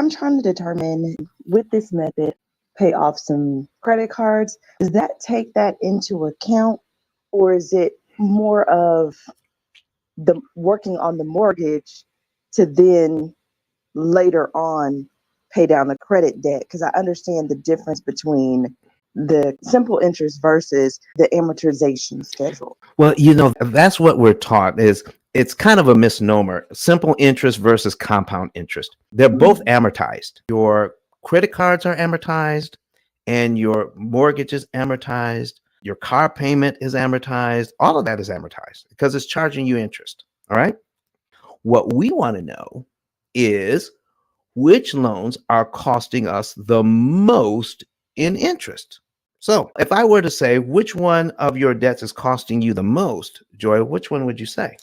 I'm trying to determine with this method, pay off some credit cards. Does that take that into account, or is it more of the working on the mortgage to then later on pay down the credit debt? Because I understand the difference between the simple interest versus the amortization schedule. Well, that's what we're taught is it's kind of a misnomer. Simple interest versus compound interest. They're both Mhm. amortized. Your credit cards are amortized and your mortgage is amortized. Your car payment is amortized. All of that is amortized because it's charging you interest. All right. What we want to know is which loans are costing us the most in interest. So if I were to say which one of your debts is costing you the most, Joy, which one would you say?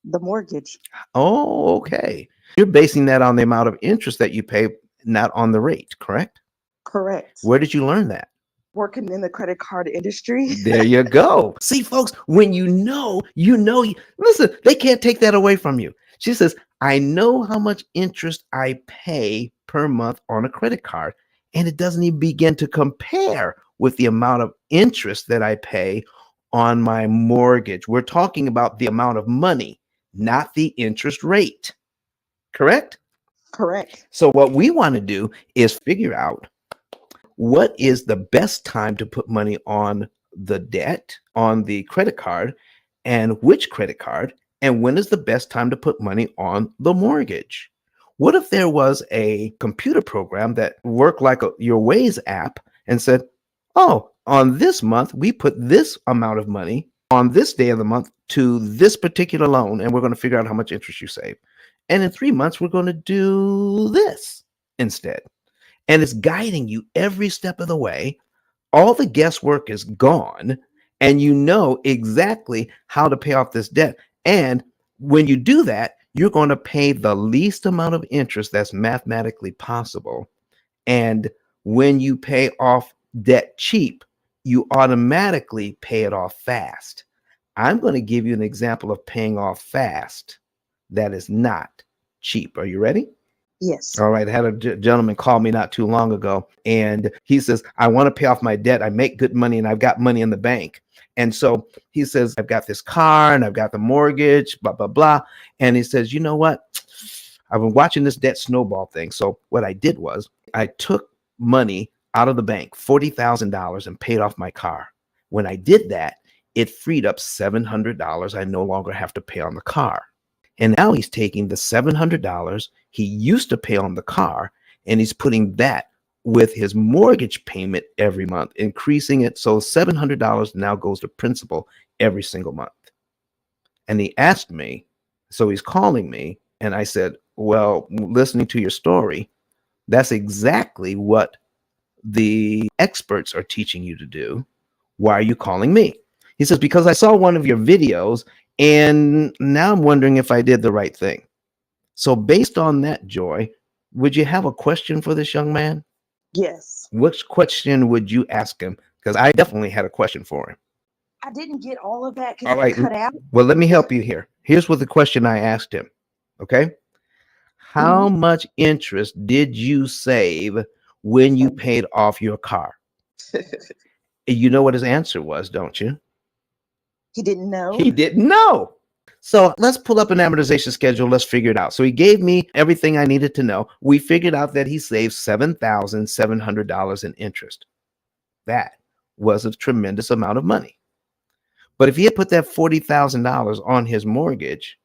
The mortgage. Oh, okay. You're basing that on the amount of interest that you pay, not on the rate, correct? Correct. Where did you learn that? Working in the credit card industry. There you go. See, folks, when listen, they can't take that away from you. She says, I know how much interest I pay per month on a credit card, and it doesn't even begin to compare with the amount of interest that I pay on my mortgage. We're talking about the amount of money, not the interest rate. Correct? Correct. So, what we want to do is figure out what is the best time to put money on the debt, on the credit card, and which credit card, and when is the best time to put money on the mortgage. What if there was a computer program that worked like your Waze app and said, oh, on this month, we put this amount of money on this day of the month to this particular loan, and we're going to figure out how much interest you save. And in 3 months, we're going to do this instead. And it's guiding you every step of the way. All the guesswork is gone, and you know exactly how to pay off this debt. And when you do that, you're going to pay the least amount of interest that's mathematically possible. And when you pay off debt cheap, you automatically pay it off fast. I'm going to give you an example of paying off fast that is not cheap. Are you ready? Yes. All right. I had a gentleman call me not too long ago, and he says, I want to pay off my debt. I make good money and I've got money in the bank. And so he says, I've got this car and I've got the mortgage, blah, blah, blah. And he says, you know what? I've been watching this debt snowball thing. So what I did was I took money out of the bank, $40,000, and paid off my car. When I did that, it freed up $700. I no longer have to pay on the car. And now he's taking the $700 he used to pay on the car, and he's putting that with his mortgage payment every month, increasing it. So $700 now goes to principal every single month. And he asked me, so he's calling me, and I said, well, listening to your story, that's exactly what the experts are teaching you to do. Why are you calling me? He says, because I saw one of your videos and now I'm wondering if I did the right thing. So based on that, Joy, would you have a question for this young man? Yes. Which question would you ask him? Because I definitely had a question for him. I didn't get all of that All because it right. cut out. Well, let me help you here. Here's what the question I asked him. Okay. How Mhm. much interest did you save when you paid off your car? You know what his answer was, don't you? He didn't know. He didn't know. So let's pull up an amortization schedule. Let's figure it out. So he gave me everything I needed to know. We figured out that he saved $7,700 in interest. That was a tremendous amount of money. But if he had put that $40,000 on his mortgage,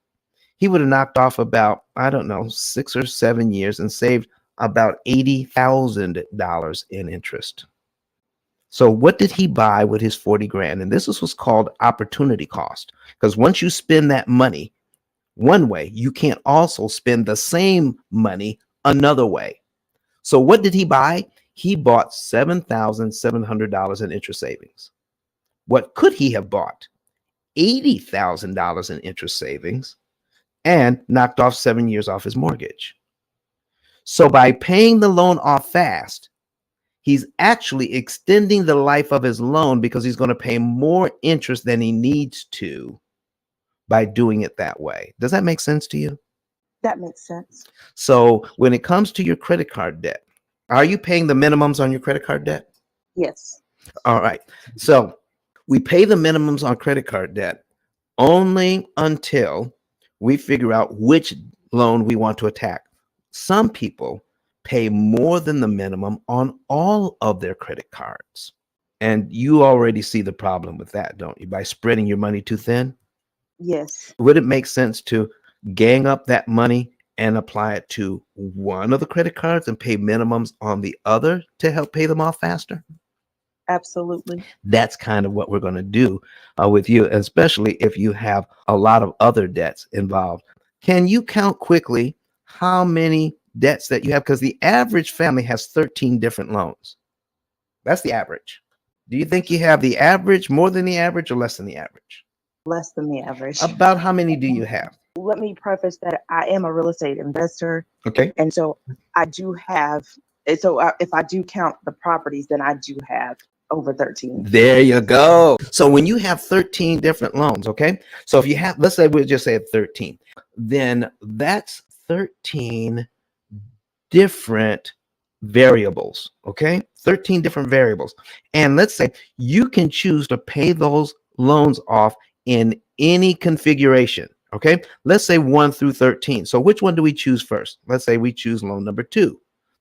he would have knocked off about, I don't know, 6 or 7 years and saved about $80,000 in interest. So what did he buy with his 40 grand? And this is what's called opportunity cost. Because once you spend that money one way, you can't also spend the same money another way. So what did he buy? He bought $7,700 in interest savings. What could he have bought? $80,000 in interest savings and knocked off 7 years off his mortgage. So by paying the loan off fast, he's actually extending the life of his loan because he's going to pay more interest than he needs to by doing it that way. Does that make sense to you? That makes sense. So when it comes to your credit card debt, are you paying the minimums on your credit card debt? Yes. All right. So we pay the minimums on credit card debt only until we figure out which loan we want to attack. Some people pay more than the minimum on all of their credit cards. And you already see the problem with that, don't you? By spreading your money too thin. Yes. Would it make sense to gang up that money and apply it to one of the credit cards and pay minimums on the other to help pay them off faster? Absolutely. That's kind of what we're going to do with you, especially if you have a lot of other debts involved. Can you count quickly how many debts that you have? Because the average family has 13 different loans. That's the average. Do you think you have the average, more than the average, or less than the average? Less than the average. About how many do you have? Let me preface that I am a real estate investor. Okay. And so I do have, if I do count the properties, then I do have over 13. There you go. So when you have 13 different loans, okay? So if you have, let's say we just say 13, then that's 13 different variables, okay? 13 different variables. And let's say you can choose to pay those loans off in any configuration, okay? Let's say 1 through 13. So which one do we choose first? Let's say we choose loan number 2.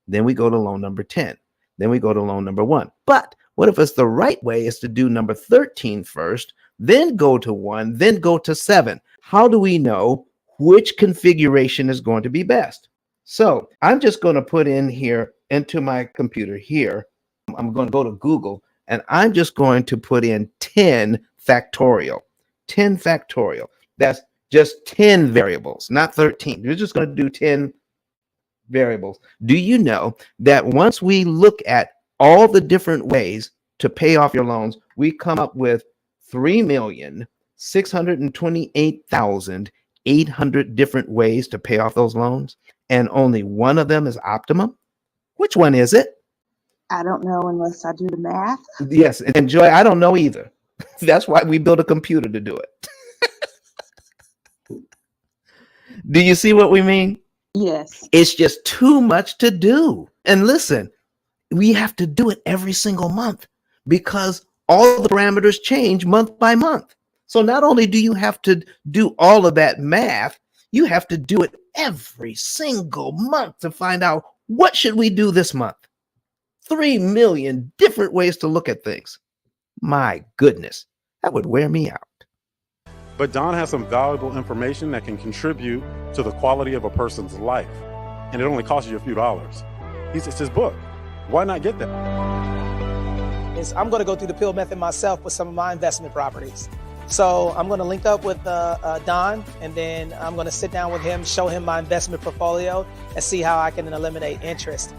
Then we go to loan number 10. Then we go to loan number 1. But what if it's the right way is to do number 13 first, then go to 1, then go to 7? How do we know which configuration is going to be best? So I'm just going to put in here into my computer here. I'm going to go to Google and I'm just going to put in 10 factorial. 10 factorial. That's just 10 variables, not 13. We're just going to do 10 variables. Do you know that once we look at all the different ways to pay off your loans, we come up with 3,628,800 different ways to pay off those loans, and only one of them is optimum? Which one is it? I don't know unless I do the math. Yes, and Joy, I don't know either. That's why we built a computer to do it. Do you see what we mean? Yes. It's just too much to do. And listen, we have to do it every single month because all the parameters change month by month. So not only do you have to do all of that math, you have to do it every single month to find out what should we do this month. 3 million different ways to look at things. My goodness, that would wear me out. But Don has some valuable information that can contribute to the quality of a person's life. And it only costs you a few dollars. It's his book. Why not get that? I'm going to go through the P.I.L.L method myself with some of my investment properties. So I'm going to link up with Don, and then I'm going to sit down with him, show him my investment portfolio, and see how I can eliminate interest.